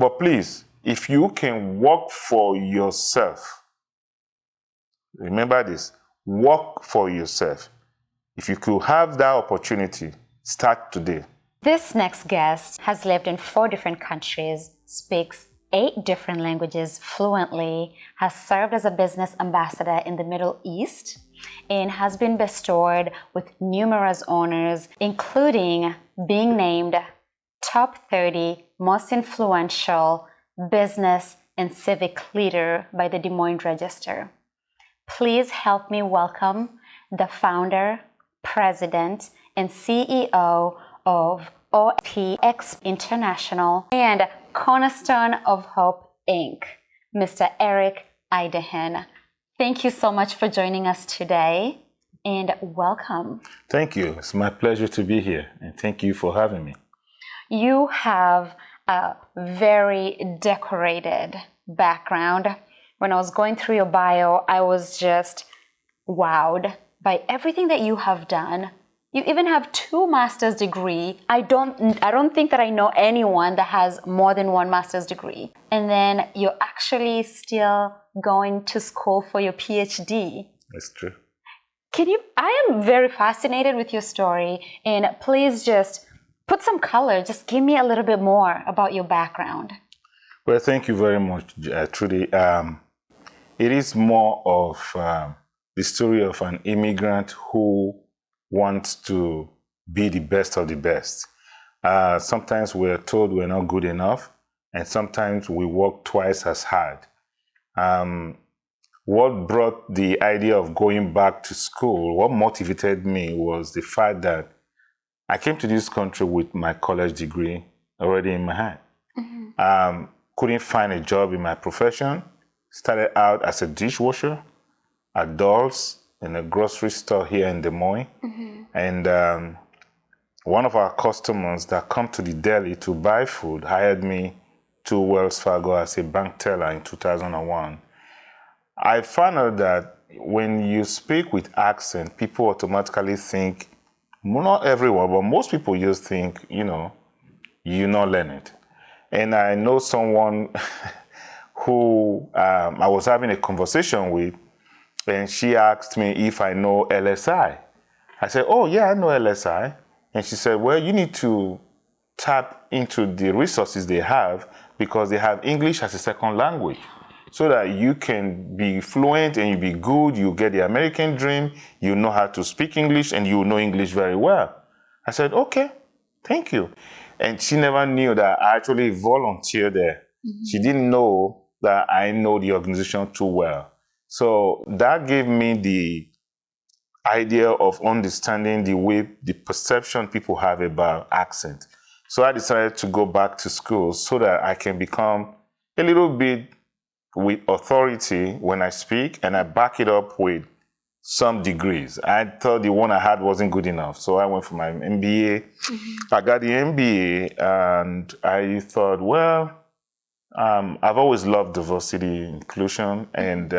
But please, if you can work for yourself, remember this, work for yourself. If you could have that opportunity, start today. This next guest has lived in 4 different countries, speaks 8 different languages fluently, has served as a business ambassador in the Middle East, and has been bestowed with numerous honors, including being named Top 30 Most Influential Business and Civic Leader by the Des Moines Register. Please help me welcome the founder, president, and CEO of OPX International and Cornerstone of Hope, Inc., Mr. Eric Idehen. Thank you so much for joining us today, and welcome. Thank you. It's my pleasure to be here, and thank you for having me. You have a very decorated background. When I was going through your bio, I was just wowed by everything that you have done. You even have 2 master's degrees. I don't think that I know anyone that has more than 1 master's degree. And then you're actually still going to school for your PhD. That's true. I am very fascinated with your story, and please just put some color. Just give me a little bit more about your background. Well, thank you very much, Trudy. It is more of the story of an immigrant who wants to be the best of the best. Sometimes we're told we're not good enough, and sometimes we work twice as hard. What brought the idea of going back to school, what motivated me was the fact that I came to this country with my college degree already in my hand. Mm-hmm. Couldn't find a job in my profession. Started out as a dishwasher at Dolls in a grocery store here in Des Moines. Mm-hmm. And one of our customers that come to the deli to buy food hired me to Wells Fargo as a bank teller in 2001. I found out that when you speak with accent, people automatically think, well, not everyone, but most people just think, you not learn it. And I know someone who I was having a conversation with, and she asked me if I know LSI. I said, oh, yeah, I know LSI. And she said, well, you need to tap into the resources they have because they have English as a second language so that you can be fluent and you be good, you get the American dream, you know how to speak English, and you know English very well. I said, okay, thank you. And she never knew that I actually volunteered there. Mm-hmm. She didn't know that I know the organization too well. So that gave me the idea of understanding the perception people have about accent. So I decided to go back to school so that I can become a little bit with authority when I speak, and I back it up with some degrees. I thought the one I had wasn't good enough, so I went for my MBA. Mm-hmm. I got the MBA, and I thought, well, I've always loved diversity, inclusion, and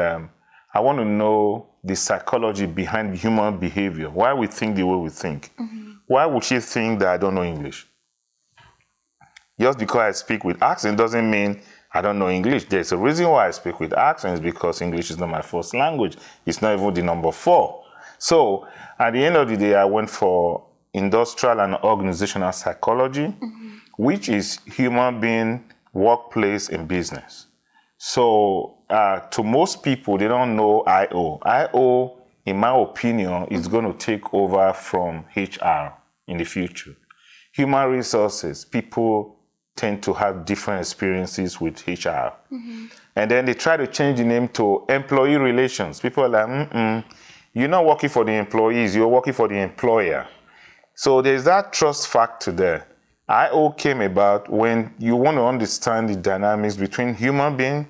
I want to know the psychology behind human behavior, why we think the way we think. Mm-hmm. Why would she think that I don't know English? Just because I speak with accent doesn't mean I don't know English. There's a reason why I speak with accent, is because English is not my first language. It's not even the number 4. So at the end of the day, I went for industrial and organizational psychology, mm-hmm. which is human being, workplace, and business. So to most people, they don't know IO. IO, in my opinion, is going to take over from HR in the future. Human resources, people tend to have different experiences with HR. Mm-hmm. And then they try to change the name to employee relations. People are like, you're not working for the employees, you're working for the employer. So there's that trust factor there. IO came about when you want to understand the dynamics between human beings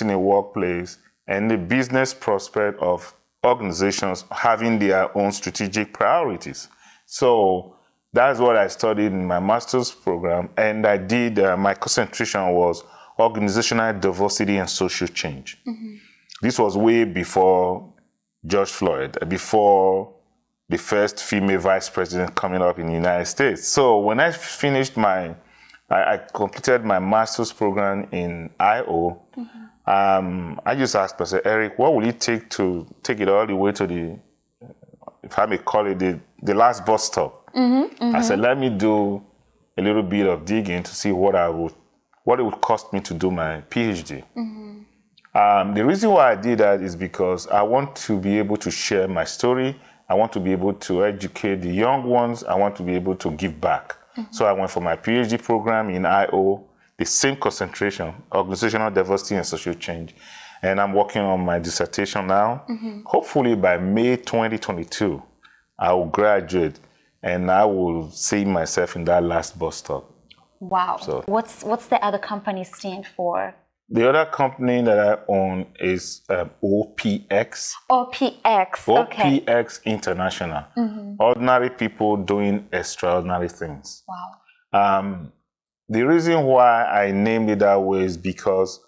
in a workplace, and the business prospect of organizations having their own strategic priorities. So that's what I studied in my master's program, and I did, my concentration was organizational diversity and social change. Mm-hmm. This was way before George Floyd, before the first female vice president coming up in the United States. So when I finished my I completed my master's program in IO. I just asked Pastor Eric, what will it take to take it all the way to the, if I may call it, the last bus stop? I said, let me do a little bit of digging to see what it would cost me to do my PhD. The reason why I did that is because I want to be able to share my story. I want to be able to educate the young ones. I want to be able to give back. So I went for my PhD program in IO, the same concentration, organizational diversity and social change. And I'm working on my dissertation now. Hopefully by May 2022, I will graduate and I will see myself in that last bus stop. Wow. So, what's the other company stand for? the other company that I own is OPX. OPX. Okay. OPX International. Ordinary people doing extraordinary things. Wow. The reason why I named it that way is because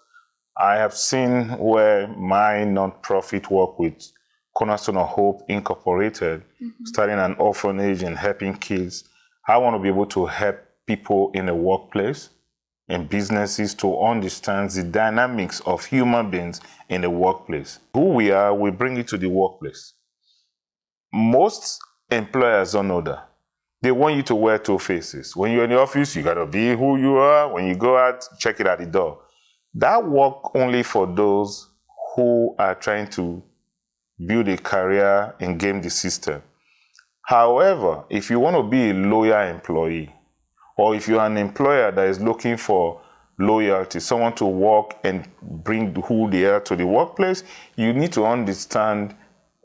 I have seen where my nonprofit work with Cornerstone of Hope Incorporated, starting an orphanage and helping kids. I want to be able to help people in the workplace and businesses to understand the dynamics of human beings in the workplace. Who we are, we bring it to the workplace. Most employers don't know that. They want you to wear two faces. When you're in the office, you got to be who you are. When you go out, check it at the door. That work only for those who are trying to build a career and game the system. However, if you want to be a loyal employee, or if you're an employer that is looking for loyalty, someone to work and bring who they are to the workplace, you need to understand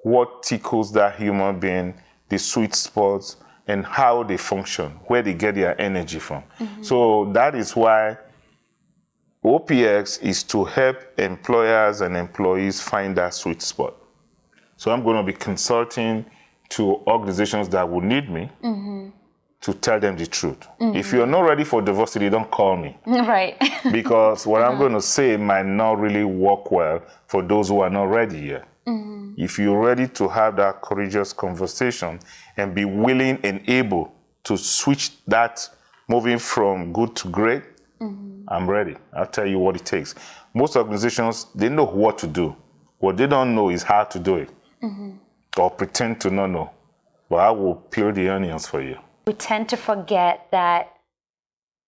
what tickles that human being, the sweet spots, and how they function, where they get their energy from. So that is why OPX is to help employers and employees find that sweet spot. So I'm going to be consulting to organizations that will need me to tell them the truth. If you're not ready for diversity, don't call me. Right. Because what I'm going to say might not really work well for those who are not ready yet. If you're ready to have that courageous conversation and be willing and able to switch that, moving from good to great, I'm ready. I'll tell you what it takes. Most organizations, they know what to do. What they don't know is how to do it, or pretend to not know. But I will peel the onions for you. We tend to forget that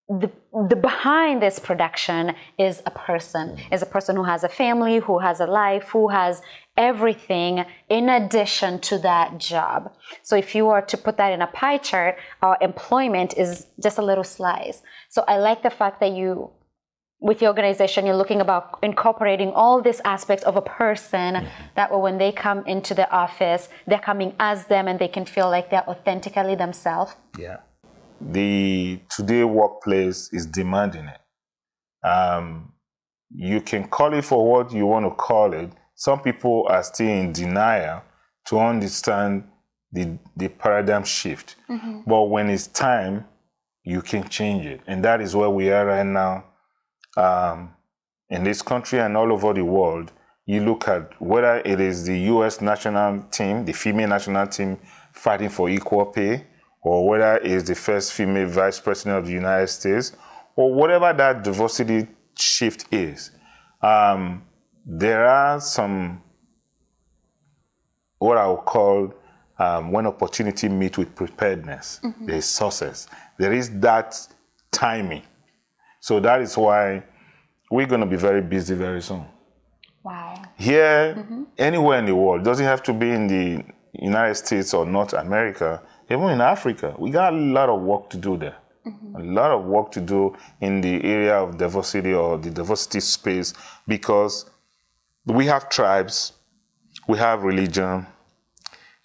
the behind this production is a person who has a family, who has a life, who has everything in addition to that job. So if you were to put that in a pie chart, our employment is just a little slice. So I like the fact that you, with your organization, you're looking about incorporating all these aspects of a person, that way when they come into the office, they're coming as them and they can feel like they're authentically themselves. Yeah. The today workplace is demanding it. You can call it for what you want to call it. Some people are still in denial to understand the paradigm shift. But when it's time, you can change it. And that is where we are right now. In this country and all over the world, you look at whether it is the U.S. national team, the female national team fighting for equal pay, or whether it is the first female vice president of the United States, or whatever that diversity shift is. There are some, what I would call, when opportunity meets with preparedness, there is success. There is that timing. So that is why we're going to be very busy very soon. Wow. Here, anywhere in the world, doesn't have to be in the United States or North America, even in Africa, we got a lot of work to do there. A lot of work to do in the area of diversity or the diversity space, because we have tribes, we have religion,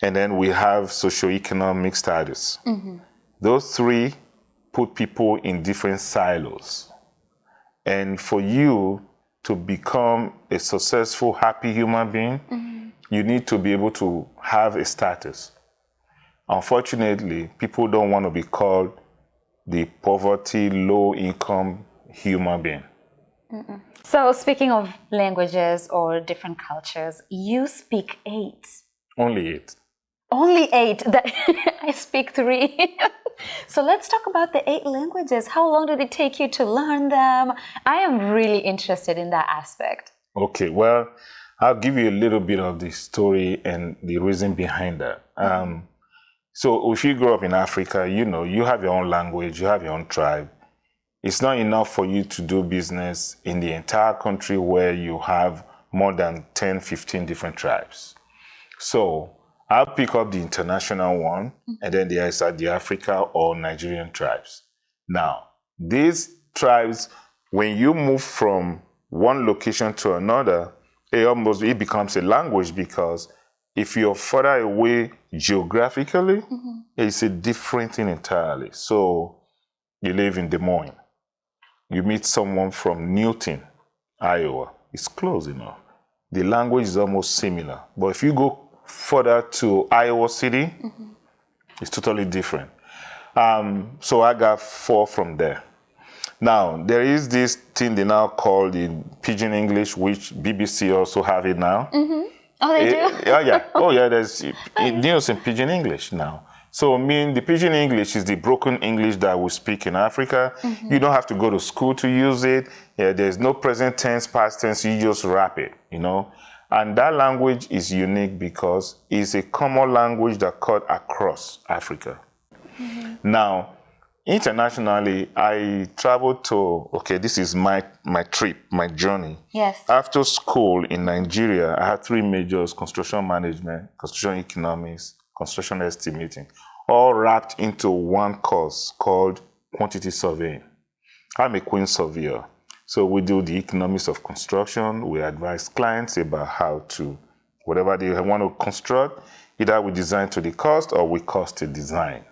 and then we have socioeconomic status. Those three put people in different silos. And for you to become a successful, happy human being, you need to be able to have a status. Unfortunately, people don't want to be called the poverty, low-income human being. So speaking of languages or different cultures, you speak 8. Only 8. Only 8. That I speak 3. So let's talk about the 8 languages. How long did it take you to learn them? I am really interested in that aspect. Okay, well, I'll give you a little bit of the story and the reason behind that. So if you grow up in Africa, you have your own language, you have your own tribe. It's not enough for you to do business in the entire country where you have more than 10, 15 different tribes. So I'll pick up the international one, and then there is the Africa or Nigerian tribes. Now, these tribes, when you move from one location to another, it becomes a language, because if you're further away geographically, it's a different thing entirely. So you live in Des Moines. You meet someone from Newton, Iowa. It's close enough. The language is almost similar. But if you go further to Iowa City, it's totally different. So I got 4 from there. Now, there is this thing they now call the Pidgin English, which BBC also have it now. Oh, they do? Yeah. Oh, yeah, there's news in Pidgin English now. So, the Pidgin English is the broken English that we speak in Africa. You don't have to go to school to use it. Yeah, there's no present tense, past tense. You just rap it, And that language is unique because it's a common language that cut across Africa. Now, internationally, I traveled to, this is my trip, my journey. Yes. After school in Nigeria, I had 3 majors: construction management, construction economics, construction estimating, all wrapped into one course called quantity surveying. I'm a queen surveyor. So we do the economics of construction. We advise clients about how to, whatever they want to construct, either we design to the cost or we cost to design.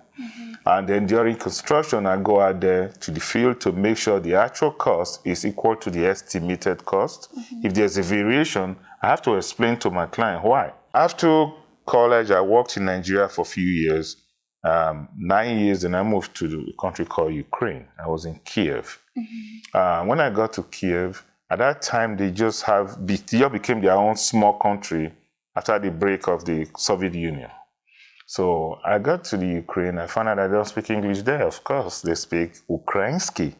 And then during construction, I go out there to the field to make sure the actual cost is equal to the estimated cost. If there's a variation, I have to explain to my client why. After college, I worked in Nigeria for a few years, 9 years, and I moved to a country called Ukraine. I was in Kiev. When I got to Kiev, at that time, they just became their own small country after the break of the Soviet Union. So I got to the Ukraine. I found out I don't speak English there. Of course, they speak Ukrainsky.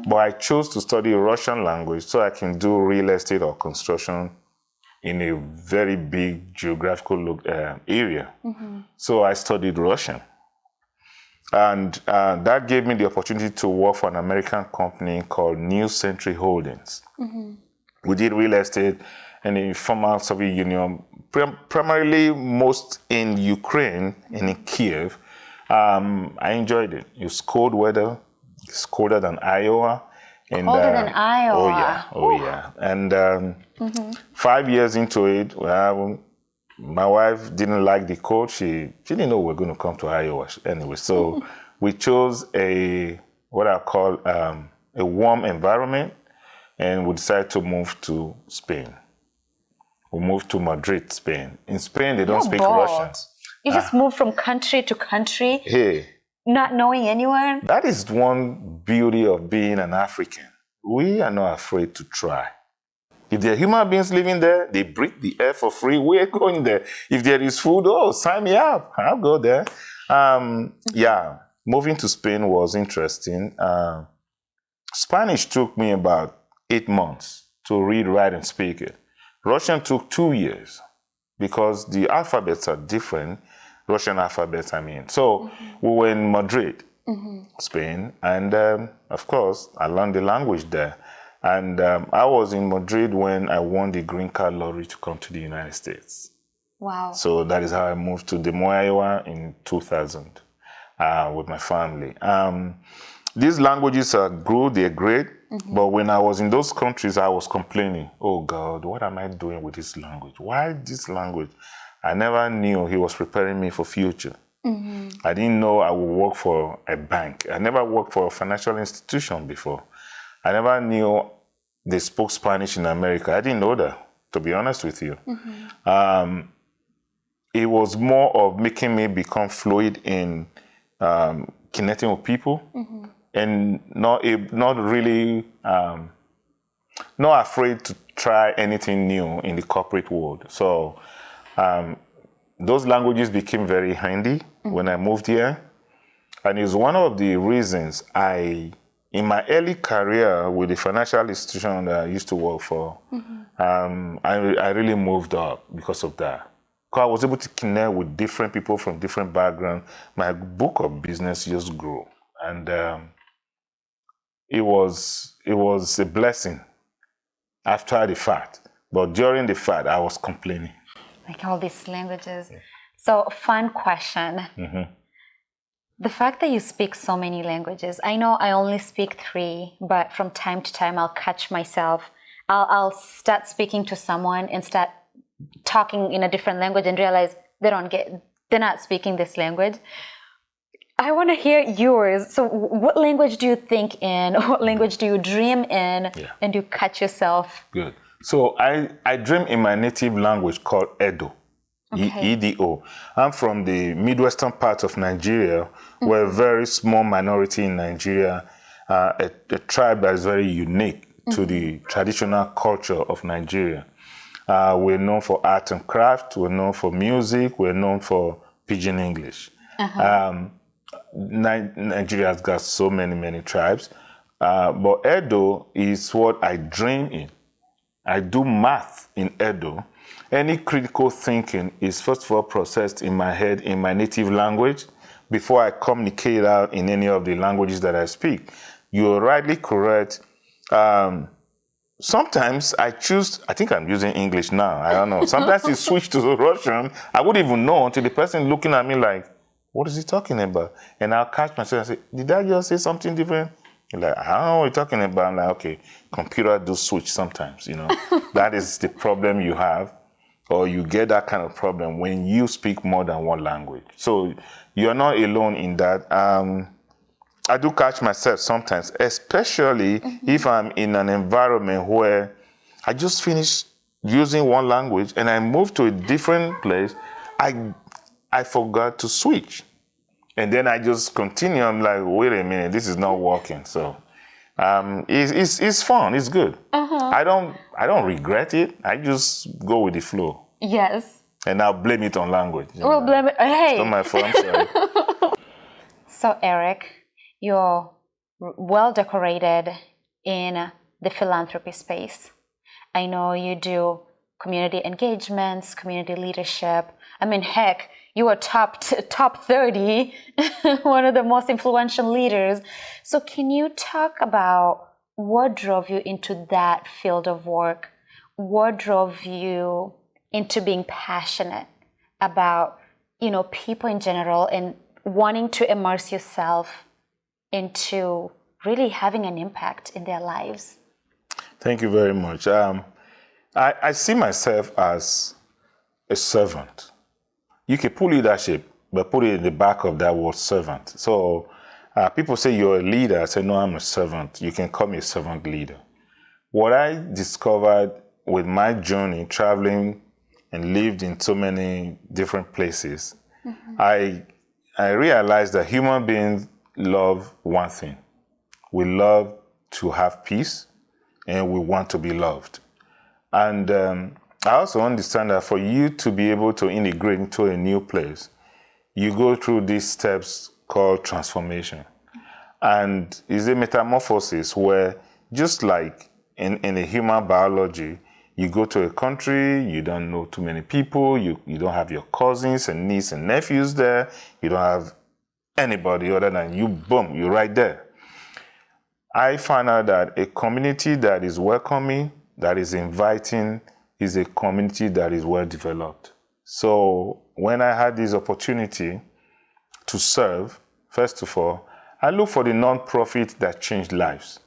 But I chose to study Russian language so I can do real estate or construction in a very big geographical area. So I studied Russian. And that gave me the opportunity to work for an American company called New Century Holdings. We did real estate in the former Soviet Union, primarily most in Ukraine and in Kiev. I enjoyed it. It was cold weather. It's colder than Iowa. And, Colder than Iowa. Oh yeah. And 5 years into it, my wife didn't like the cold. She didn't know we were going to come to Iowa anyway. So we chose what I call a warm environment, and we decided to move to Spain. We moved to Madrid, Spain. In Spain, they don't speak Russian. You just move from country to country, Hey, not knowing anyone. that is one beauty of being an African. We are not afraid to try. If there are human beings living there, they breathe the air for free. We're going there. If there is food, sign me up. I'll go there. Moving to Spain was interesting. Spanish took me about 8 months to read, write, and speak it. Russian took 2 years because the alphabets are different. Russian alphabets, I mean. So we were in Madrid, Spain, and of course, I learned the language there. And I was in Madrid when I won the green card lottery to come to the United States. Wow. So that is how I moved to Des Moines, Iowa in 2000 with my family. These languages are good, they're great, but when I was in those countries, I was complaining, oh God, what am I doing with this language? Why this language? I never knew he was preparing me for future. I didn't know I would work for a bank. I never worked for a financial institution before. I never knew they spoke Spanish in America. I didn't know that, to be honest with you. It was more of making me become fluid in connecting with people and not really, not afraid to try anything new in the corporate world. So those languages became very handy when I moved here. And it's one of the reasons in my early career with the financial institution that I used to work for, I really moved up because of that. Because I was able to connect with different people from different backgrounds. My book of business just grew. And it was a blessing after the fact. But during the fact, I was complaining. Like all these languages. So, fun question. The fact that you speak so many languages, I know I only speak 3, but from time to time I'll catch myself. I'll start speaking to someone and start talking in a different language and realize they're not speaking this language. I want to hear yours. So what language do you think in? What language do you dream in? Yeah. And do you catch yourself? Good. So I dream in my native language called Edo. Okay. EDO. I'm from the Midwestern part of Nigeria. We're a very small minority in Nigeria, a tribe that is very unique to the traditional culture of Nigeria. We're known for art and craft, we're known for music, we're known for Pidgin English. Nigeria has got so many tribes, but Edo is what I dream in. I do math in Edo. Any critical thinking is first of all processed in my head in my native language before I communicate out in any of the languages that I speak. You're rightly correct. Sometimes I think I'm using English now, I don't know. Sometimes you switch to Russian, I wouldn't even know until the person looking at me like, what is he talking about? And I'll catch myself and say, did I just say something different? Like, I don't know what you're talking about. I'm like, okay, computer do switch sometimes, That is the problem you have, or you get that kind of problem when you speak more than one language. So you're not alone in that. I do catch myself sometimes, especially if I'm in an environment where I just finished using one language and I moved to a different place, I forgot to switch. And then I just continue. I'm like, wait a minute, this is not working. So it's fun. It's good. I don't regret it. I just go with the flow. Yes. And I'll blame it on language. We'll blame it. Hey. It's not my fault. I'm sorry. So Eric, you're well decorated in the philanthropy space. I know you do community engagements, community leadership. I mean, heck, you are top 30, one of the most influential leaders. So can you talk about what drove you into that field of work? What drove you into being passionate about, people in general and wanting to immerse yourself into really having an impact in their lives? Thank you very much. I see myself as a servant. You can put leadership, but put it in the back of that word servant. So people say you're a leader. I say, no, I'm a servant. You can call me a servant leader. What I discovered with my journey, traveling and lived in so many different places, I realized that human beings love one thing. We love to have peace and we want to be loved. And I also understand that for you to be able to integrate into a new place, you go through these steps called transformation. And it's a metamorphosis where, just like in a human biology, you go to a country, you don't know too many people, you don't have your cousins and nieces and nephews there, you don't have anybody other than you, boom, you're right there. I found out that a community that is welcoming, that is inviting, is a community that is well developed. So when I had this opportunity to serve, first of all, I look for the non-profit that changed lives.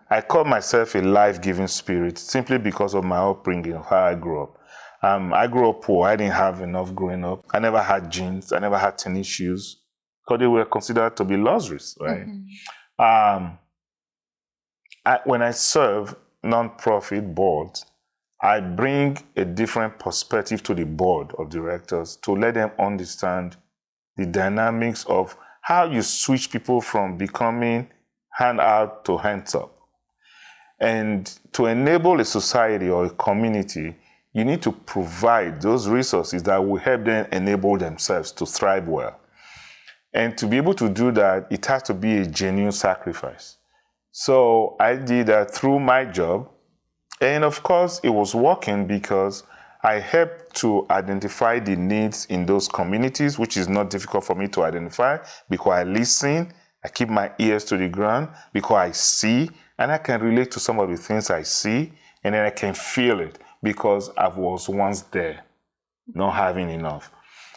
I call myself a life-giving spirit simply because of my upbringing, of how I grew up. I grew up poor. I didn't have enough growing up. I never had jeans. I never had tennis shoes because they were considered to be luxuries, right? When I serve non-profit boards, I bring a different perspective to the board of directors to let them understand the dynamics of how you switch people from becoming hand out to hands up. And to enable a society or a community you need to provide those resources that will help them enable themselves to thrive well. And to be able to do that, it has to be a genuine sacrifice. So I did that through my job. And of course, it was working because I helped to identify the needs in those communities, which is not difficult for me to identify because I listen, I keep my ears to the ground, because I see, and I can relate to some of the things I see, and then I can feel it because I was once there, not having enough.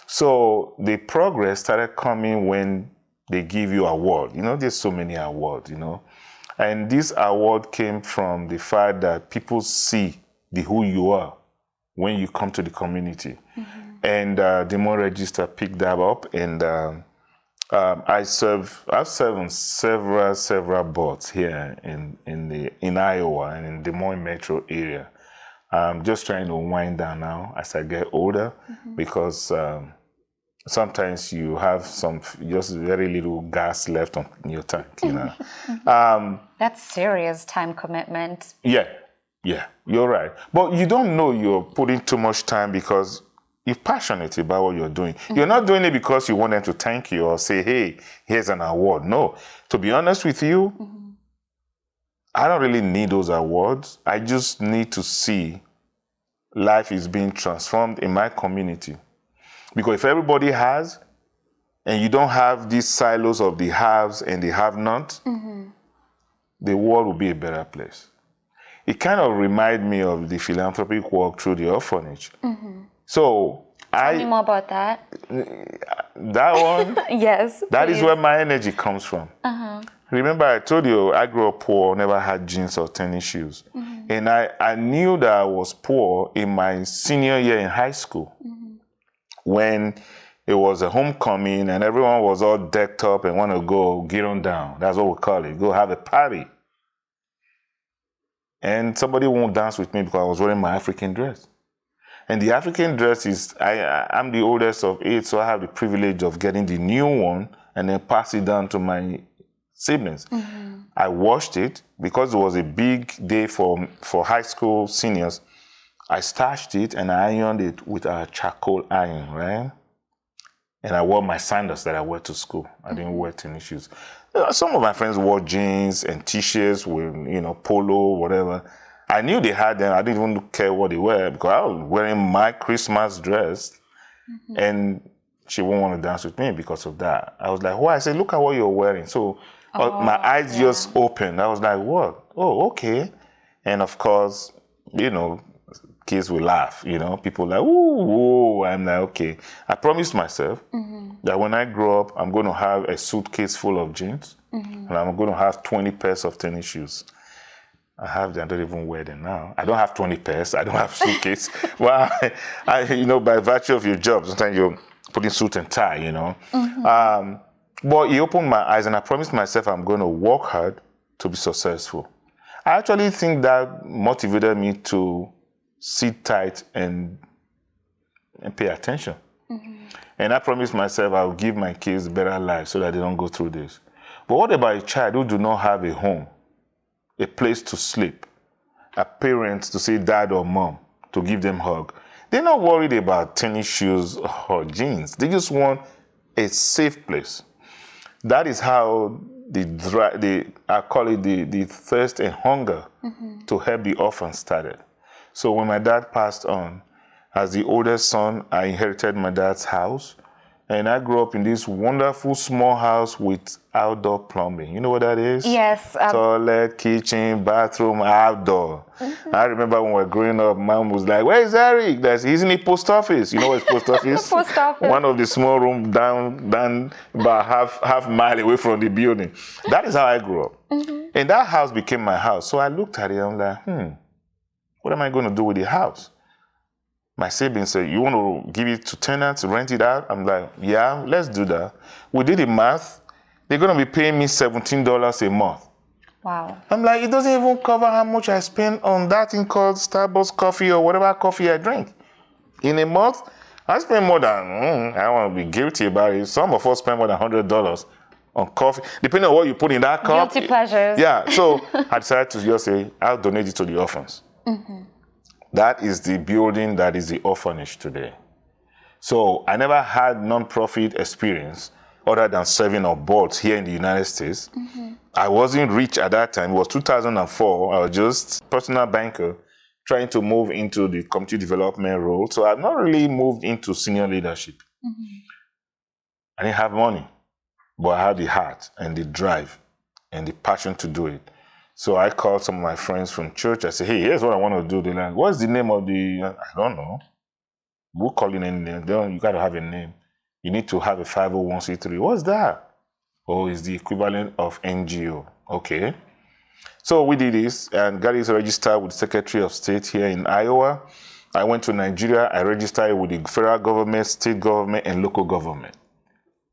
So the progress started coming when they give you award. There's so many awards, And this award came from the fact that people see who you are when you come to the community. And the More Register picked that up, and I've served on several boards here in Iowa and in the Des Moines metro area. I'm just trying to wind down now as I get older, because sometimes you have just very little gas left on your tank, That's serious time commitment. Yeah, you're right. But you don't know you're putting too much time because you're passionate about what you're doing. You're not doing it because you want them to thank you or say, hey, here's an award. No. To be honest with you, I don't really need those awards. I just need to see life is being transformed in my community. Because if everybody has, and you don't have these silos of the haves and the have-not, the world will be a better place. It kind of reminds me of the philanthropic work through the orphanage. So Tell me more about that. That one, Yes, that please. is where my energy comes from. Remember, I told you I grew up poor, never had jeans or tennis shoes. And I knew that I was poor in my senior year in high school, when it was a homecoming and everyone was all decked up and want to go get on down. That's what we call it. Go have a party. And somebody won't dance with me because I was wearing my African dress. And the African dress is, I'm the oldest of 8, so I have the privilege of getting the new one and then pass it down to my siblings. I washed it because it was a big day for high school seniors. I starched it and I ironed it with a charcoal iron, right? And I wore my sandals that I wear to school. I didn't wear tennis shoes. Some of my friends wore jeans and t-shirts with, polo, whatever. I knew they had them. I didn't even care what they were because I was wearing my Christmas dress, and she won't want to dance with me because of that. I was like, why? I said, look at what you're wearing. So my eyes just opened. I was like, what? Oh, okay. And of course, kids will laugh, people like, ooh, I'm like, okay. I promised myself that when I grow up, I'm going to have a suitcase full of jeans, and I'm going to have 20 pairs of tennis shoes. I have them, I don't even wear them now. I don't have 20 pairs, I don't have suitcase. Well, by virtue of your job, sometimes you're putting suit and tie, But it opened my eyes, and I promised myself I'm going to work hard to be successful. I actually think that motivated me to sit tight and pay attention. And I promised myself I'll give my kids a better life so that they don't go through this. But what about a child who do not have a home, a place to sleep, a parent to say dad or mom, to give them a hug? They're not worried about tennis shoes or jeans. They just want a safe place. That is how I call it the thirst and hunger to help the orphans started. So when my dad passed on, as the oldest son, I inherited my dad's house. And I grew up in this wonderful small house with outdoor plumbing. You know what that is? Yes. Toilet, kitchen, bathroom, outdoor. I remember when we were growing up, Mom was like, where is Eric? He's in the post office. You know what post office? The post office. One of the small rooms down about half mile away from the building. That is how I grew up. And that house became my house. So I looked at it and I'm like, what am I going to do with the house? My siblings said, you want to give it to tenants, rent it out? I'm like, yeah, let's do that. We did the math. They're going to be paying me $17 a month. Wow. I'm like, it doesn't even cover how much I spend on that thing called Starbucks coffee or whatever coffee I drink. In a month, I spend more than, I don't want to be guilty about it. Some of us spend more than $100 on coffee, depending on what you put in that cup. Guilty pleasures. Yeah, so I decided to just say, I'll donate it to the orphans. That is the building that is the orphanage today. So I never had non-profit experience other than serving on boards here in the United States. I wasn't rich at that time. It was 2004. I was just personal banker trying to move into the community development role. So I've not really moved into senior leadership. I didn't have money, but I had the heart and the drive and the passion to do it. So I called some of my friends from church. I said, hey, here's what I want to do. They're like, what's the name of the, I don't know. We'll call it any name. You got to have a name. You need to have a 501c3. What's that? Oh, it's the equivalent of NGO. Okay. So we did this and got it registered with the Secretary of State here in Iowa. I went to Nigeria. I registered with the federal government, state government, and local government,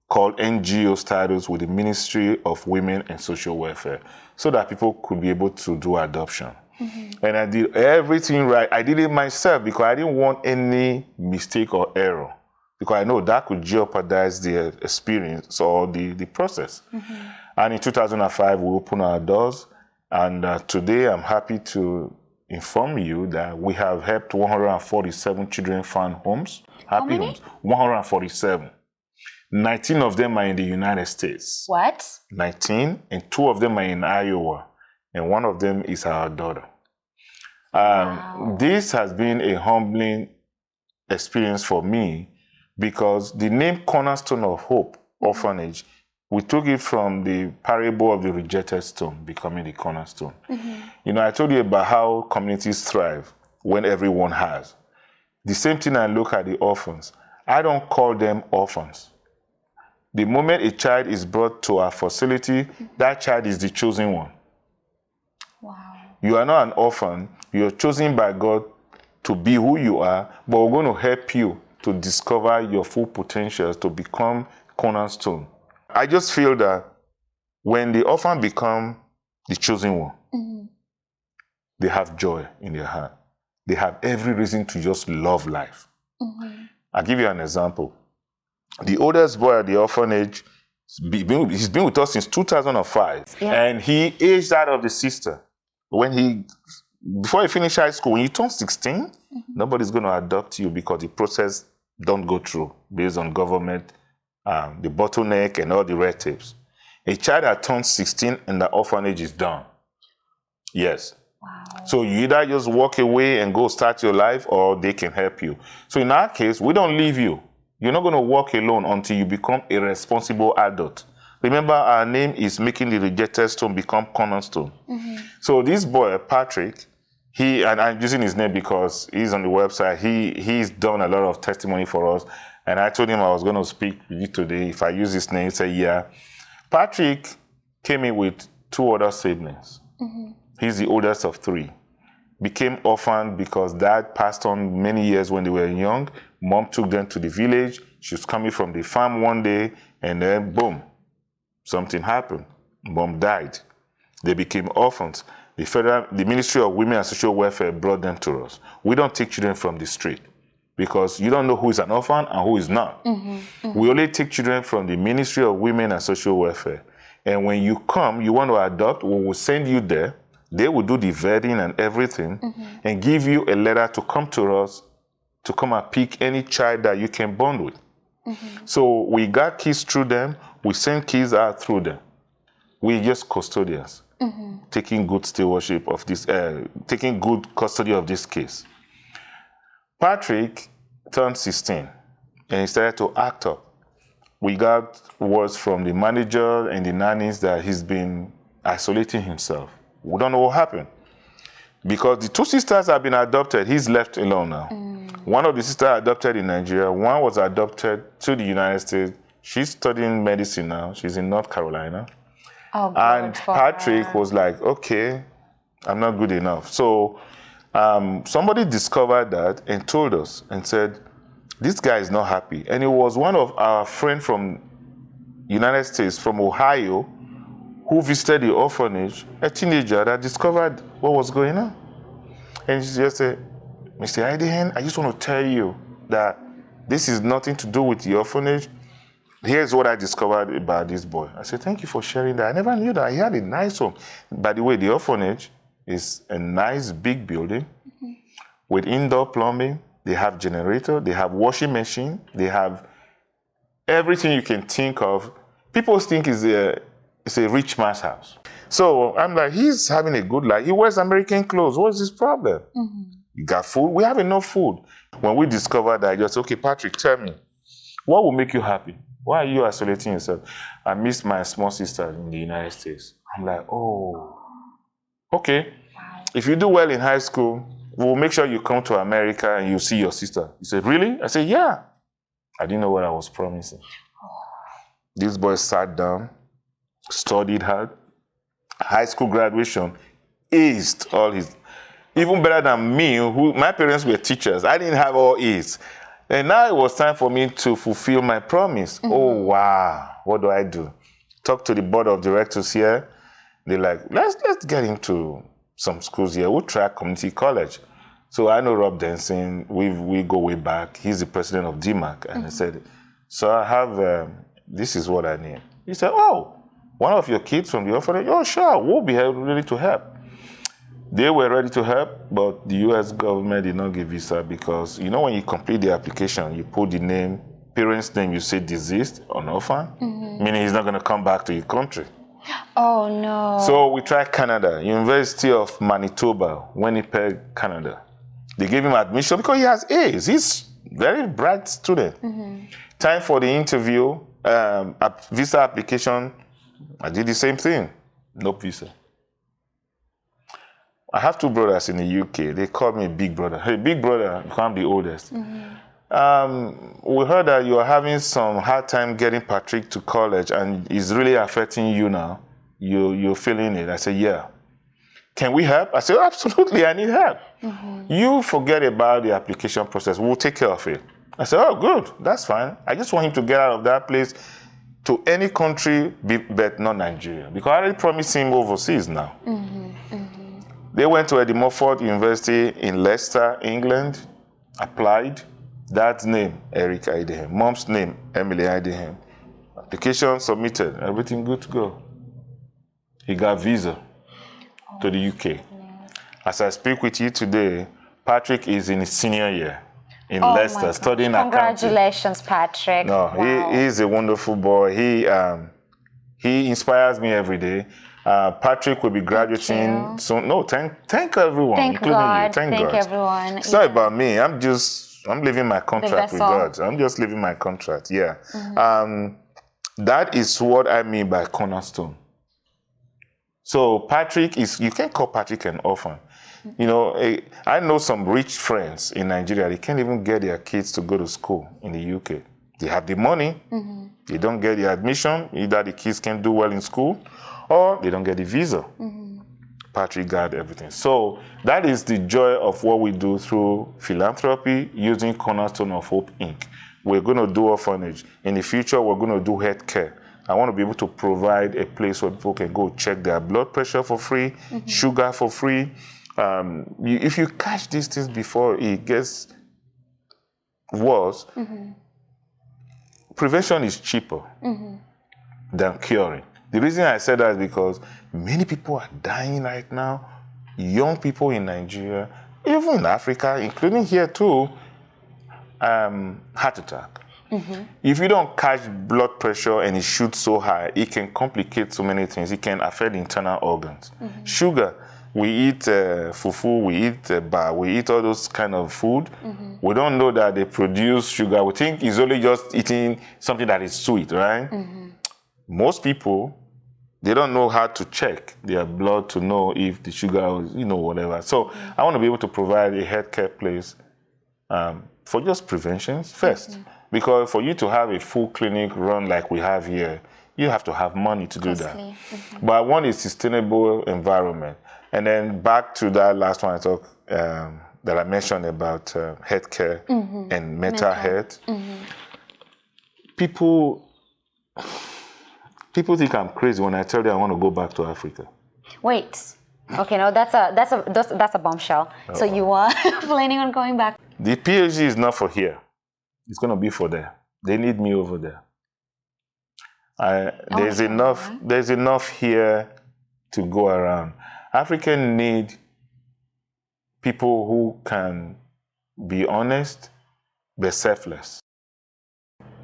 called NGO status with the Ministry of Women and Social Welfare, so that people could be able to do adoption. And I did everything right. I did it myself because I didn't want any mistake or error, because I know that could jeopardize the experience or the process. And in 2005, we opened our doors. And today, I'm happy to inform you that we have helped 147 children find homes, happy homes, 147. 19 of them are in the United States. What? 19, and 2 of them are in Iowa, and 1 of them is our daughter. Wow. This has been a humbling experience for me, because the name Cornerstone of Hope Orphanage, we took it from the parable of the rejected stone becoming the cornerstone. You know, I told you about how communities thrive when everyone has. The same thing, I look at the orphans. I don't call them orphans. The moment a child is brought to our facility, that child is the chosen one. Wow. You are not an orphan. You are chosen by God to be who you are, but we're going to help you to discover your full potentials to become cornerstone. I just feel that when the orphan become the chosen one, they have joy in their heart. They have every reason to just love life. I'll give you an example. The oldest boy at the orphanage, he's been with us since 2005. And he aged out of the system. Before he finished high school, when you turn 16, nobody's going to adopt you, because the process don't go through based on government, the bottleneck and all the red tapes. A child that turns 16 and the orphanage is done. Yes. Wow. So you either just walk away and go start your life, or they can help you. So in our case, we don't leave you. You're not going to walk alone until you become a responsible adult. Remember, our name is making the rejected stone become cornerstone. So this boy, Patrick, and I'm using his name because he's on the website, he's done a lot of testimony for us. And I told him I was going to speak with you today. If I use his name, he said, yeah. Patrick came in with 2 other siblings. He's the oldest of 3. Became orphaned because dad passed on many years when they were young. Mom took them to the village. She was coming from the farm one day, and then boom, something happened. Mom died. They became orphans. The Ministry of Women and Social Welfare brought them to us. We don't take children from the street, because you don't know who is an orphan and who is not. We only take children from the Ministry of Women and Social Welfare. And when you come, you want to adopt, we will send you there. They will do the vetting and everything, and give you a letter to come to us to come and pick any child that you can bond with. So we got kids through them. We send kids out through them. We're just custodians, taking good stewardship of this, taking good custody of this case. Patrick turned 16, and he started to act up. We got words from the manager and the nannies that he's been isolating himself. We don't know what happened. Because the 2 sisters have been adopted, he's left alone now. One of the sisters adopted in Nigeria, one was adopted to the United States. She's studying medicine now. She's in North Carolina. Oh, and Patrick was like, okay, I'm not good enough. So somebody discovered that and told us and said, this guy is not happy. And it was one of our friends from United States, from Ohio, who visited the orphanage, a teenager that discovered what was going on. And she just said, Mr. Idehen, I just want to tell you that this is nothing to do with the orphanage. Here's what I discovered about this boy. I said, thank you for sharing that. I never knew that. He had a nice home. By the way, the orphanage is a nice big building with indoor plumbing. They have generator. They have washing machine. They have everything you can think of. People think it's a rich man's house. So I'm like, he's having a good life. He wears American clothes. What's his problem? You got food? We have enough food. When we discovered that, I just, okay, Patrick, tell me, what will make you happy? Why are you isolating yourself? I miss my small sister in the United States. I'm like, oh, okay. Wow. If you do well in high school, we'll make sure you come to America and you see your sister. He said, really? I said, yeah. I didn't know what I was promising. This boy sat down, studied hard. High school graduation, aced all his, even better than me, who my parents were teachers. I didn't have all A's. And now it was time for me to fulfill my promise. Oh, wow. What do I do? Talk to the board of directors here. They're like, let's get into some schools here. We'll try community college. So I know Rob Denson. We go way back. He's the president of DMAC. And I said, so I have, this is what I need. He said, oh, one of your kids from the orphanage? Oh, sure, we'll be ready to help. They were ready to help, but the U.S. government did not give visa because, you know, when you complete the application, you put the name, parent's name, you say deceased, or orphan, meaning he's not going to come back to your country. Oh, no. So we tried Canada, University of Manitoba, Winnipeg, Canada. They gave him admission because he has A's. He's a very bright student. Time for the interview, visa application, I did the same thing. No visa. I have two brothers in the UK. They call me big brother. Hey, big brother, I'm the oldest. We heard that you are having some hard time getting Patrick to college and it's really affecting you now. You're feeling it. I said, yeah. Can we help? I said, absolutely, I need help. You forget about the application process. We'll take care of it. I said, oh, good. That's fine. I just want him to get out of that place to any country, but not Nigeria. Because I already promised him overseas now. They went to Edinburgh University in Leicester, England, applied. Dad's name, Eric Idehen. Mom's name, Emily Idehen. Application submitted, everything good to go. He got visa to the UK. As I speak with you today, Patrick is in his senior year in Leicester, studying accounting. Congratulations, Patrick. No, wow. he's a wonderful boy. He inspires me every day. Patrick will be graduating soon. No, thank everyone, including you. Thank God. Everyone. It's not about me. I'm living my contract with God. I'm just living my contract. Yeah. That is what I mean by cornerstone. So Patrick you can't call Patrick an orphan. You know, I know some rich friends in Nigeria, they can't even get their kids to go to school in the UK. They have the money, they don't get the admission, either the kids can do well in school, or they don't get the visa. Patrick got everything. So that is the joy of what we do through philanthropy using Cornerstone of Hope, Inc. We're going to do orphanage. In the future, we're going to do health care. I want to be able to provide a place where people can go check their blood pressure for free, sugar for free. If you catch these things before it gets worse, prevention is cheaper than curing. The reason I said that is because many people are dying right now. Young people in Nigeria, even in Africa, including here too, heart attack. If you don't catch blood pressure and it shoots so high, it can complicate so many things. It can affect internal organs. Sugar, we eat fufu, we eat bar, we eat all those kind of food. We don't know that they produce sugar. We think it's only just eating something that is sweet, right? Most people, they don't know how to check their blood to know if the sugar is, whatever. So I want to be able to provide a healthcare place for just preventions first. Because for you to have a full clinic run like we have here, you have to have money to do that. But I want a sustainable environment. And then back to that last one that I mentioned about healthcare and mental health. People think I'm crazy when I tell them I want to go back to Africa. Wait. Okay, no, that's a bombshell. So you are planning on going back? The PhD is not for here. It's going to be for there. They need me over there. There's enough here to go around. Africans need people who can be honest, but selfless.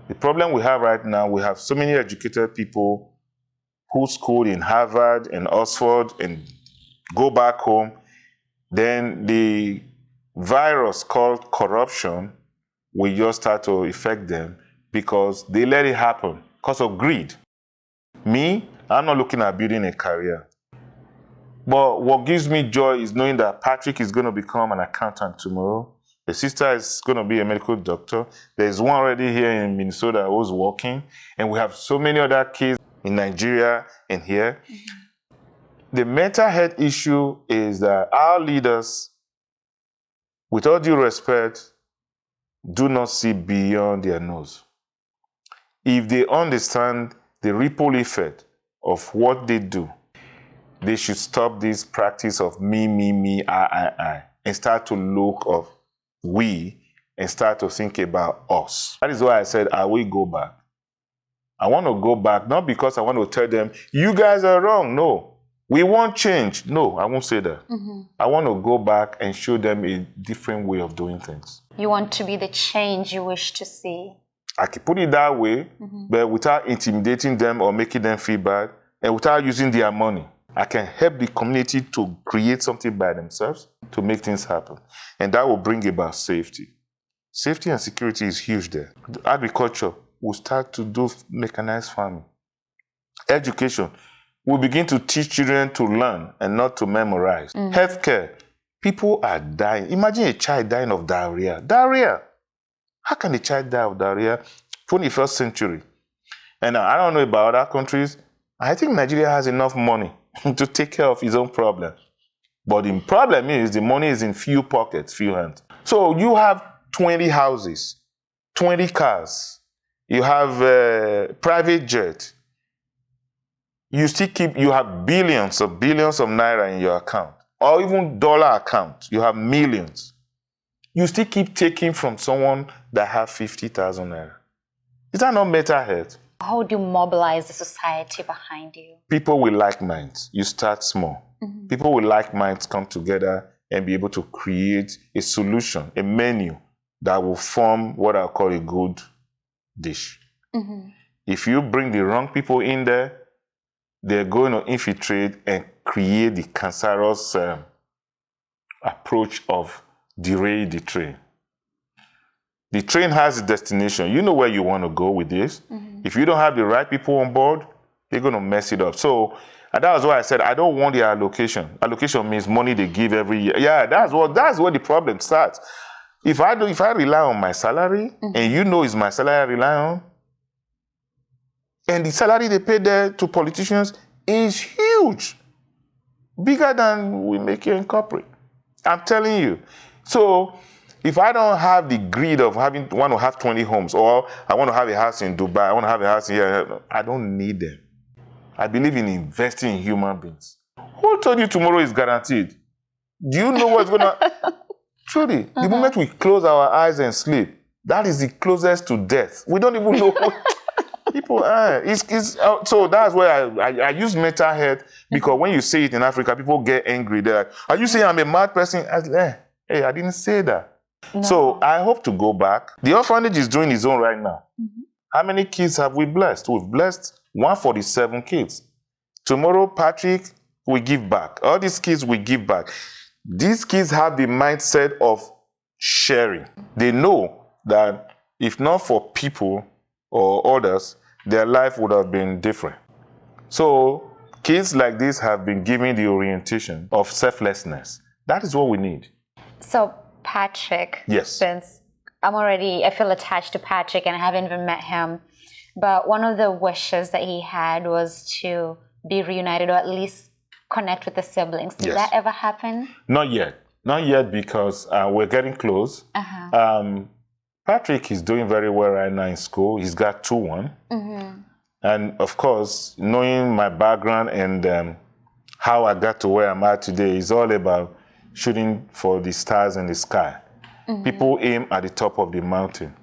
The problem we have right now, we have so many educated people who schooled in Harvard and Oxford and go back home. Then the virus called corruption will just start to affect them because they let it happen because of greed. Me, I'm not looking at building a career. But what gives me joy is knowing that Patrick is going to become an accountant tomorrow. The sister is going to be a medical doctor. There's one already here in Minnesota who's working. And we have so many other kids in Nigeria and here. The mental health issue is that our leaders, with all due respect, do not see beyond their nose. If they understand the ripple effect of what they do, they should stop this practice of me, I, and start to look of we and start to think about us. That is why I said, I will go back. I want to go back, not because I want to tell them, you guys are wrong. No, we want change. No, I won't say that. I want to go back and show them a different way of doing things. You want to be the change you wish to see. I can put it that way, but without intimidating them or making them feel bad, and without using their money. I can help the community to create something by themselves to make things happen. And that will bring about safety. Safety and security is huge there. Agriculture will start to do mechanized farming. Education will begin to teach children to learn and not to memorize. Healthcare, people are dying. Imagine a child dying of diarrhea. Diarrhea. How can a child die of diarrhea? 21st century. And I don't know about other countries. I think Nigeria has enough money to take care of its own problems. But the problem is the money is in few pockets, few hands. So you have 20 houses, 20 cars, you have a private jet. You have billions of naira in your account, or even dollar account. You have millions. You still keep taking from someone that have 50,000 naira. Is that not mental health? How do you mobilize the society behind you? People with like minds. You start small. People with like minds come together and be able to create a solution, a menu that will form what I call a good dish. If you bring the wrong people in there, they're going to infiltrate and create the cancerous approach of derail the train. The train has a destination. You know where you want to go with this. If you don't have the right people on board, they're going to mess it up. So that was why I said I don't want the allocation. Allocation means money they give every year. Yeah, that's where the problem starts. If I rely on my salary, and you know it's my salary I rely on, and the salary they pay there to politicians is huge, bigger than we make here in corporate. I'm telling you. So if I don't have the greed of want to have 20 homes, or I want to have a house in Dubai, I want to have a house here, I don't need them. I believe in investing in human beings. Who told you tomorrow is guaranteed? Do you know what's going to... Trudy, the moment we close our eyes and sleep, that is the closest to death. We don't even know what people are. So that's why I use mental health, because when you say it in Africa, people get angry. They're like, are you saying I'm a mad person? I said, hey, I didn't say that. No. So I hope to go back. The orphanage is doing its own right now. How many kids have we blessed? We've blessed 147 kids. Tomorrow, Patrick will give back. All these kids will give back. These kids have the mindset of sharing. They know that if not for people or others, their life would have been different. So kids like this have been given the orientation of selflessness. That is what we need. So Patrick, yes. Since I feel attached to Patrick and I haven't even met him, but one of the wishes that he had was to be reunited, or at least connect with the siblings. Did that ever happen? Not yet. Not yet, because we're getting close. Patrick is doing very well right now in school. He's got 2-1. And of course, knowing my background and how I got to where I'm at today is all about shooting for the stars in the sky. People aim at the top of the mountain.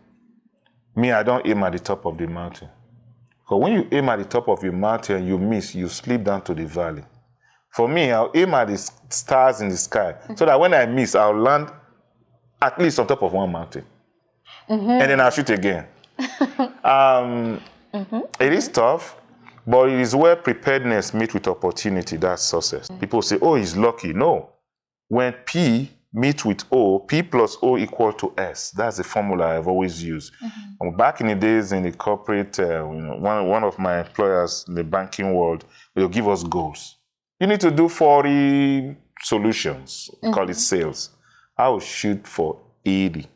Me, I don't aim at the top of the mountain. Because when you aim at the top of your mountain, you miss, you slip down to the valley. For me, I'll aim at the stars in the sky so that when I miss, I'll land at least on top of one mountain. And then I'll shoot again. It is tough, but it is where preparedness meets with opportunity. That's success. People say, oh, he's lucky. No. When P meets with O, P plus O equal to S. That's the formula I've always used. Back in the days in the corporate, one of my employers in the banking world, they'll give us goals. You need to do 40 solutions, call it sales. I will shoot for 80.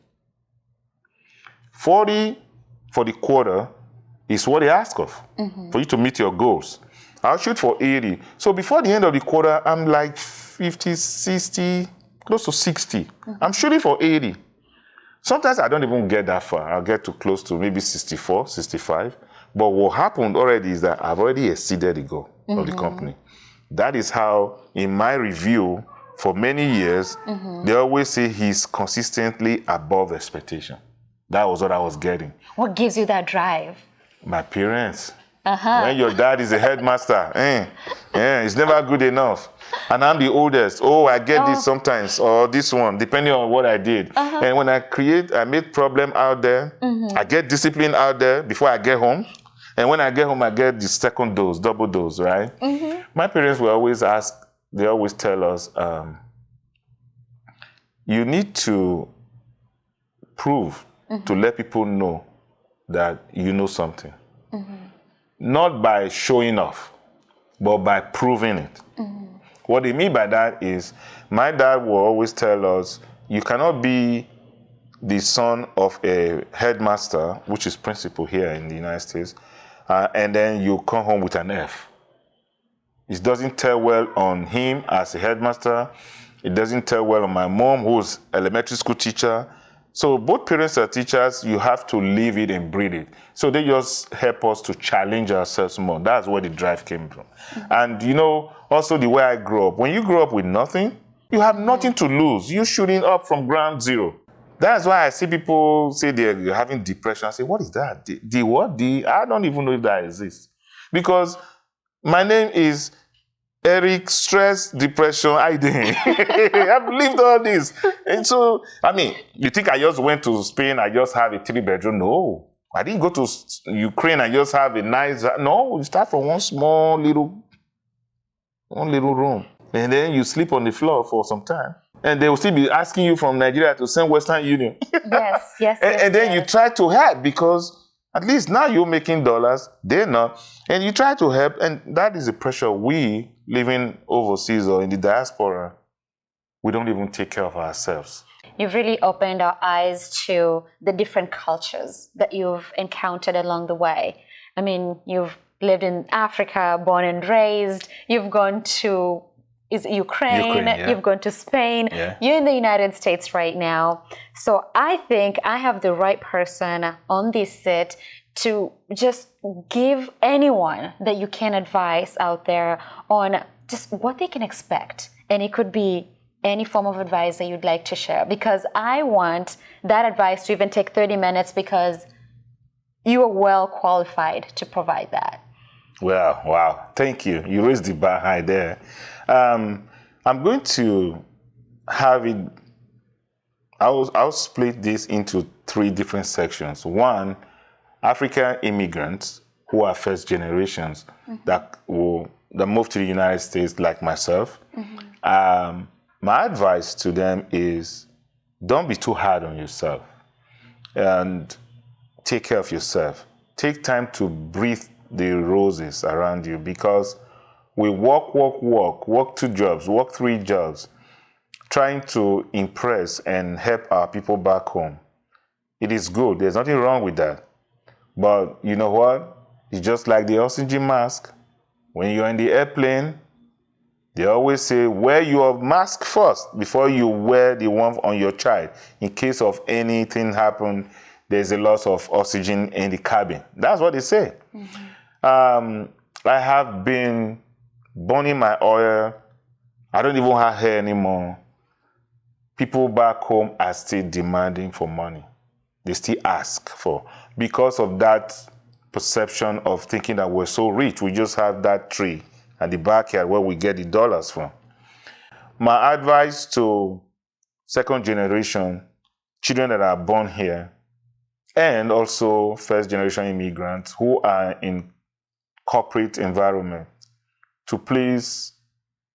40 for the quarter is what they ask of, for you to meet your goals. I'll shoot for 80. So before the end of the quarter, I'm like 50, 60, close to 60. I'm shooting for 80. Sometimes I don't even get that far. I'll get to close to maybe 64, 65. But what happened already is that I've already exceeded the goal of the company. That is how, in my review, for many years, they always say he's consistently above expectation. That was what I was getting. What gives you that drive? My parents. When your dad is a headmaster, it's never good enough. And I'm the oldest. Oh, I get this sometimes, or this one, depending on what I did. And when I make problem out there. I get discipline out there before I get home. And when I get home, I get the second dose, double dose, right? My parents will always ask, they always tell us, you need to prove to let people know that you know something. Not by showing off, but by proving it. What they mean by that is, my dad will always tell us, you cannot be the son of a headmaster, which is principal here in the United States, and then you come home with an F. It doesn't tell well on him as a headmaster. It doesn't tell well on my mom, who's elementary school teacher. So both parents are teachers. You have to live it and breathe it. So they just help us to challenge ourselves more. That's where the drive came from. And also the way I grew up. When you grow up with nothing, you have nothing to lose. You're shooting up from ground zero. That's why I see people say they're having depression. I say, what is that? The what? I don't even know if that exists. Because my name is Eric, stress, depression, Idehen. I've lived all this. And so, you think I just went to Spain, I just have a 3-bedroom? No. I didn't go to Ukraine, I just have a nice... No, you start from one little room. And then you sleep on the floor for some time. And they will still be asking you from Nigeria to send Western Union. Yes. And then you try to help because at least now you're making dollars, they're not. And you try to help, and that is the pressure we living overseas or in the diaspora, we don't even take care of ourselves. You've really opened our eyes to the different cultures that you've encountered along the way. You've lived in Africa, born and raised. You've gone to Ukraine, you've gone to Spain. You're in the United States right now. So I think I have the right person on this set to just give anyone that you can advise out there on just what they can expect. And it could be any form of advice that you'd like to share, because I want that advice to even take 30 minutes because you are well qualified to provide that. Well, wow. Thank you. You raised the bar high there. I'm going to have it, I'll split this into 3 different sections. One, African immigrants who are first generations that moved to the United States like myself. My advice to them is don't be too hard on yourself and take care of yourself. Take time to breathe the roses around you, because we work 2 jobs, work 3 jobs, trying to impress and help our people back home. It is good. There's nothing wrong with that. But you know what? It's just like the oxygen mask. When you're in the airplane, they always say, wear your mask first before you wear the one on your child. In case of anything happen, there's a loss of oxygen in the cabin. That's what they say. I have been burning my oil. I don't even have hair anymore. People back home are still demanding for money. They still ask for, because of that perception of thinking that we're so rich, we just have that tree at the backyard where we get the dollars from. My advice to second generation children that are born here and also first generation immigrants who are in corporate environment to please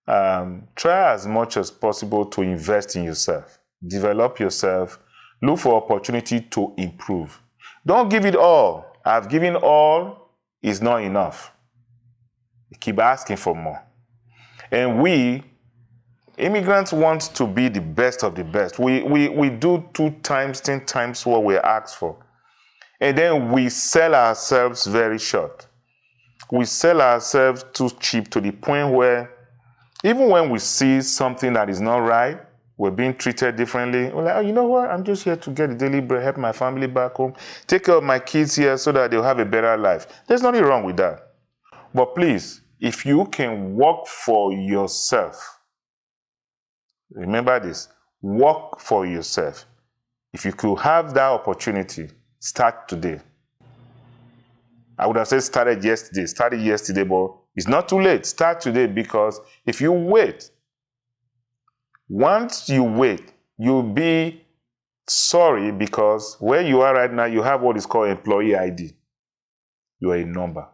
try as much as possible to invest in yourself, develop yourself, look for opportunity to improve. Don't give it all. I've given all is not enough. Keep asking for more. And we, immigrants, want to be the best of the best. We do 2 times, 10 times what we're asked for. And then we sell ourselves very short. We sell ourselves too cheap to the point where even when we see something that is not right, we're being treated differently. We're like, oh, you know what? I'm just here to get the daily bread, help my family back home, take care of my kids here so that they'll have a better life. There's nothing wrong with that. But please, if you can work for yourself, remember this, work for yourself. If you could have that opportunity, start today. I would have said started yesterday, but it's not too late. Start today, because if you wait, once you wait, you'll be sorry, because where you are right now, you have what is called employee ID. You are a number.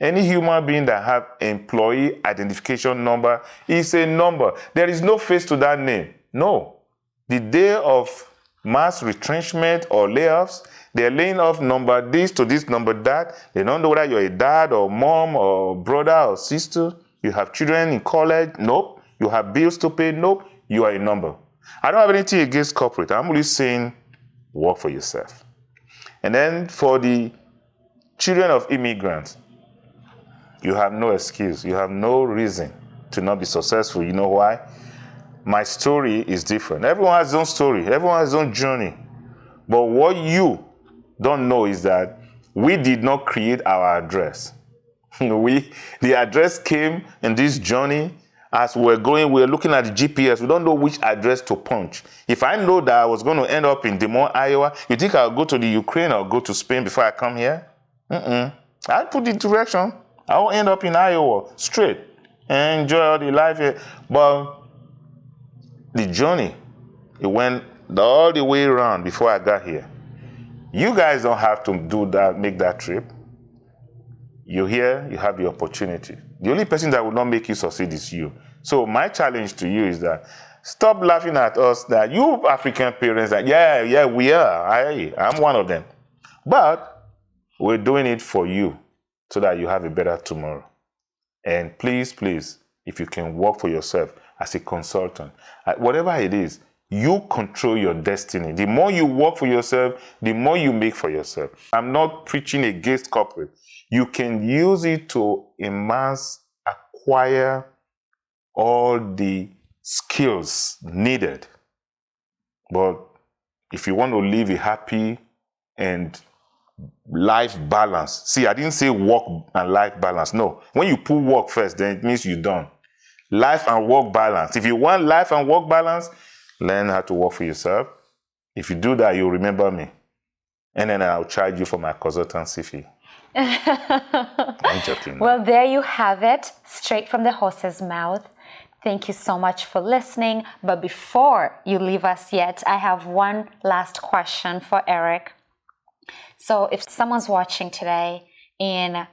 Any human being that have employee identification number is a number. There is no face to that name. No. The day of mass retrenchment or layoffs, they're laying off number this to this, number that. They don't know whether you're a dad or mom or brother or sister. You have children in college. Nope. You have bills to pay. Nope. You are a number. I don't have anything against corporate. I'm only saying work for yourself. And then for the children of immigrants, you have no excuse. You have no reason to not be successful. You know why? My story is different. Everyone has his own story. Everyone has his own journey. But what you don't know is that we did not create our address. The address came in this journey as we're looking at the GPS. We don't know which address to punch. If I know that I was going to end up in Des Moines, Iowa, you think I'll go to the Ukraine or go to Spain before I come here? I'll put the direction. I'll end up in Iowa straight and enjoy all the life here. But the journey, it went all the way around before I got here. You guys don't have to do that, make that trip. You're here, you have the opportunity. The only person that will not make you succeed is you. So my challenge to you is that stop laughing at us that you African parents that, yeah, we are. I'm one of them. But we're doing it for you so that you have a better tomorrow. And please, if you can work for yourself as a consultant, whatever it is, you control your destiny. The more you work for yourself, the more you make for yourself. I'm not preaching against corporate. You can use it to acquire all the skills needed. But if you want to live a happy and life balance, see, I didn't say work and life balance. No, when you put work first, then it means you're done. Life and work balance. If you want life and work balance, learn how to work for yourself. If you do that, you'll remember me. And then I'll charge you for my consultancy fee. I'm joking. Well, there you have it, straight from the horse's mouth. Thank you so much for listening. But before you leave us yet, I have one last question for Eric. So if someone's watching today and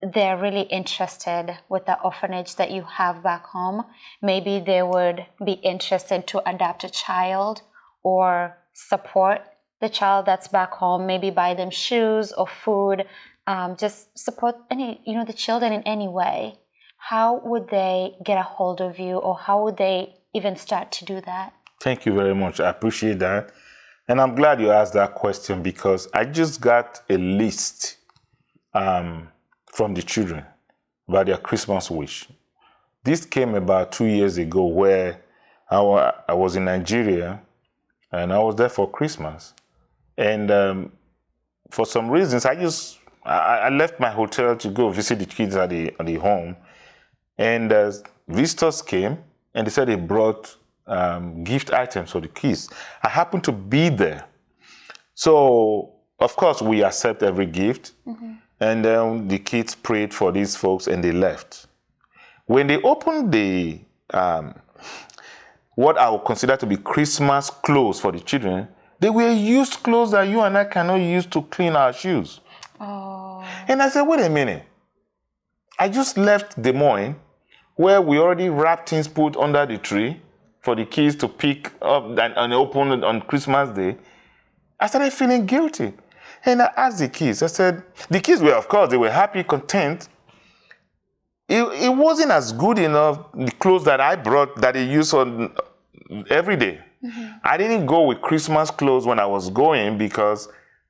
they're really interested with the orphanage that you have back home, maybe they would be interested to adopt a child or support the child that's back home, maybe buy them shoes or food, just support the children in any way. How would they get a hold of you, or how would they even start to do that? Thank you very much. I appreciate that. And I'm glad you asked that question, because I just got a list from the children about their Christmas wish. This came about 2 years ago, where I was in Nigeria and I was there for Christmas. And for some reasons, I left my hotel to go visit the kids at the home. And visitors came and they said they brought gift items for the kids. I happened to be there. So, of course, we accept every gift. Mm-hmm. And then the kids prayed for these folks and they left. When they opened the, what I would consider to be Christmas clothes for the children, they were used clothes that you and I cannot use to clean our shoes. Oh. And I said, wait a minute. I just left Des Moines where we already wrapped things put under the tree for the kids to pick up and open on Christmas Day. I started feeling guilty. And I asked the kids, I said, the kids were, of course, they were happy, content. It wasn't as good enough, the clothes that I brought that they use on every day. Mm-hmm. I didn't go with Christmas clothes when I was going because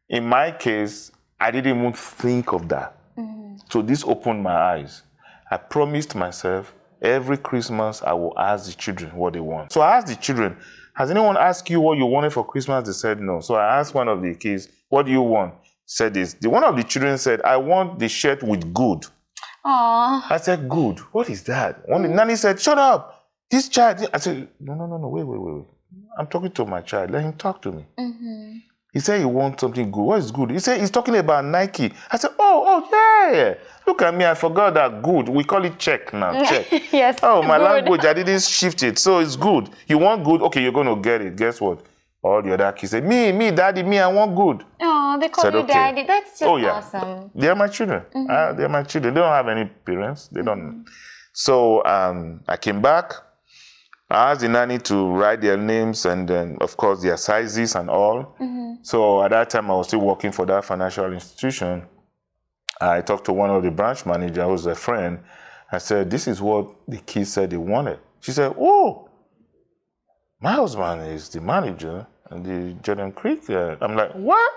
in my case, I didn't even think of that. Mm-hmm. So this opened my eyes. I promised myself every Christmas I will ask the children what they want. So I asked the children, has anyone asked you what you wanted for Christmas? They said no. So I asked one of the kids, what do you want? He said this. One of the children said, I want the shirt with good. Aww. I said, good. What is that? One nanny said, shut up. This child. I said, no. Wait. I'm talking to my child. Let him talk to me. Mm-hmm. He said he wants something good. What is good? He said he's talking about Nike. I said, oh, yeah. Look at me. I forgot that good. We call it check now. Check. Yes. Oh, my good. language, I didn't shift it. So it's good. You want good? Okay, you're going to get it. Guess what? All the other kids said, me, daddy, me, I want good. Oh, they call you daddy. That's just awesome. They are my children. Mm-hmm. They are my children. They don't have any parents. They don't. So I came back. I asked the nanny to write their names and then, of course, their sizes and all. Mm-hmm. So at that time, I was still working for that financial institution. I talked to one of the branch managers, who was a friend. I said, this is what the kids said they wanted. She said, oh, my husband is the manager and the Jordan Creek. I'm like, what?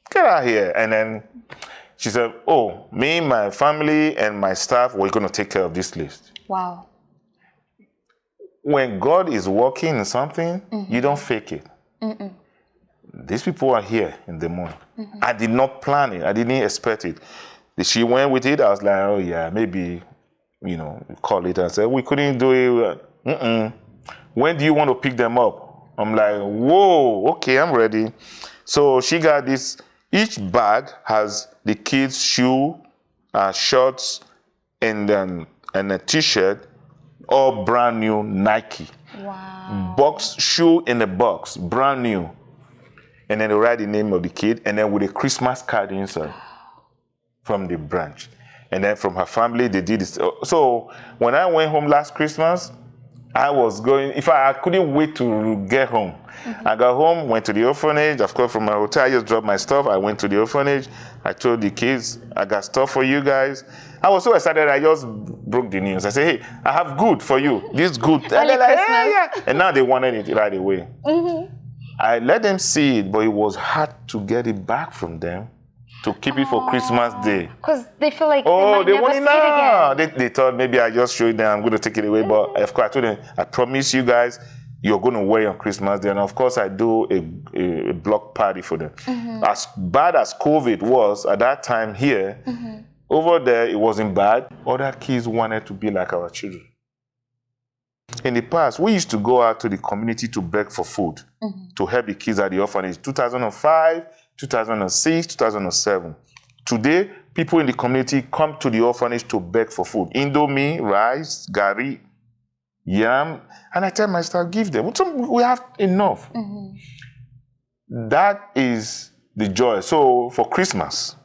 Get out here. And then she said, oh, me, my family, and my staff, we're going to take care of this list. Wow. When God is working in something, you don't fake it. Mm-mm. These people are here in the morning. Mm-hmm. I did not plan it. I didn't expect it. She went with it. I was like, oh, yeah, maybe, call it and say, we couldn't do it. Mm-mm. When do you want to pick them up? I'm like, whoa, okay, I'm ready. So she got this. Each bag has the kids' shoe, shorts, and a T-shirt, all brand new Nike. Wow. Box shoe in a box, brand new. And then they write the name of the kid, and then with a Christmas card inside from the branch. And then from her family, they did this. So when I went home last Christmas, I was going, I couldn't wait to get home. Mm-hmm. I got home, went to the orphanage. Of course, from my hotel, I just dropped my stuff. I went to the orphanage. I told the kids, I got stuff for you guys. I was so excited, I just broke the news. I said, hey, I have good for you. This good. And they're like, yeah. And now they wanted it right away. Mm-hmm. I let them see it, but it was hard to get it back from them to keep it for Christmas Day. Because they feel like they want it now. Again. They thought maybe I just showed them, I'm going to take it away. But of course, I told them, I promise you guys, you're going to wear it on Christmas Day. And of course, I do a block party for them. Mm-hmm. As bad as COVID was at that time here, over there, it wasn't bad. Other kids wanted to be like our children. In the past, we used to go out to the community to beg for food to help the kids at the orphanage. 2005, 2006, 2007. Today, people in the community come to the orphanage to beg for food. Indomie, rice, gari, yam. And I tell my staff, give them. We have enough. Mm-hmm. That is the joy. So for Christmas,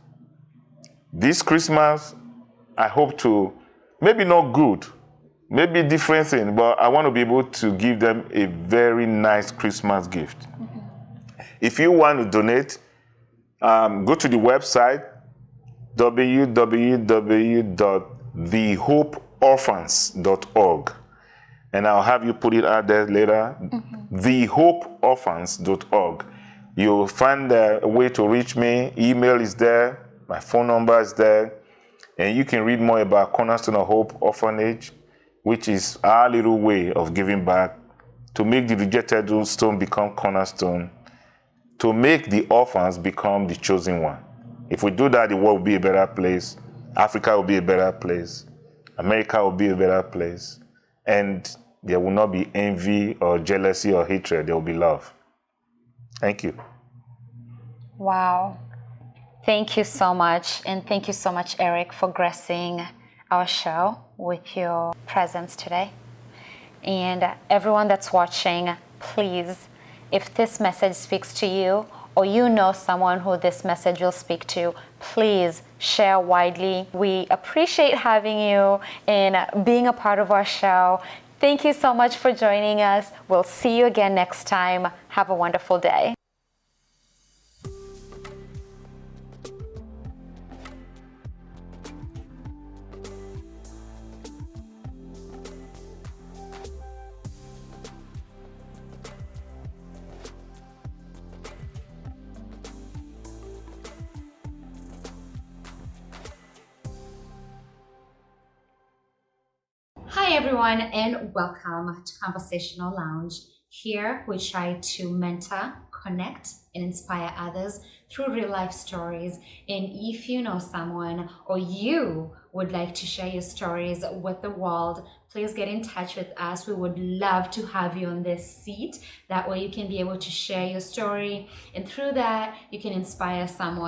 this Christmas, I hope to, maybe not good, maybe different thing, but I want to be able to give them a very nice Christmas gift. Mm-hmm. If you want to donate, go to the website, www.thehopeorphans.org. And I'll have you put it out there later, thehopeorphans.org. You'll find a way to reach me. Email is there. My phone number is there. And you can read more about Cornerstone of Hope Orphanage, which is our little way of giving back to make the rejected stone become cornerstone, to make the orphans become the chosen one. If we do that, the world will be a better place. Africa will be a better place. America will be a better place. And there will not be envy or jealousy or hatred. There will be love. Thank you. Wow. Thank you so much. And thank you so much, Eric, for gracing our show with your presence today. And everyone that's watching, please, if this message speaks to you or you know someone who this message will speak to, please share widely. We appreciate having you and being a part of our show. Thank you so much for joining us. We'll see you again next time. Have a wonderful day. Hi everyone, and welcome to Conversational Lounge. Here we try to mentor, connect, and inspire others through real life stories. And if you know someone or you would like to share your stories with the world, please get in touch with us. We would love to have you on this seat. That way you can be able to share your story, and through that you can inspire someone.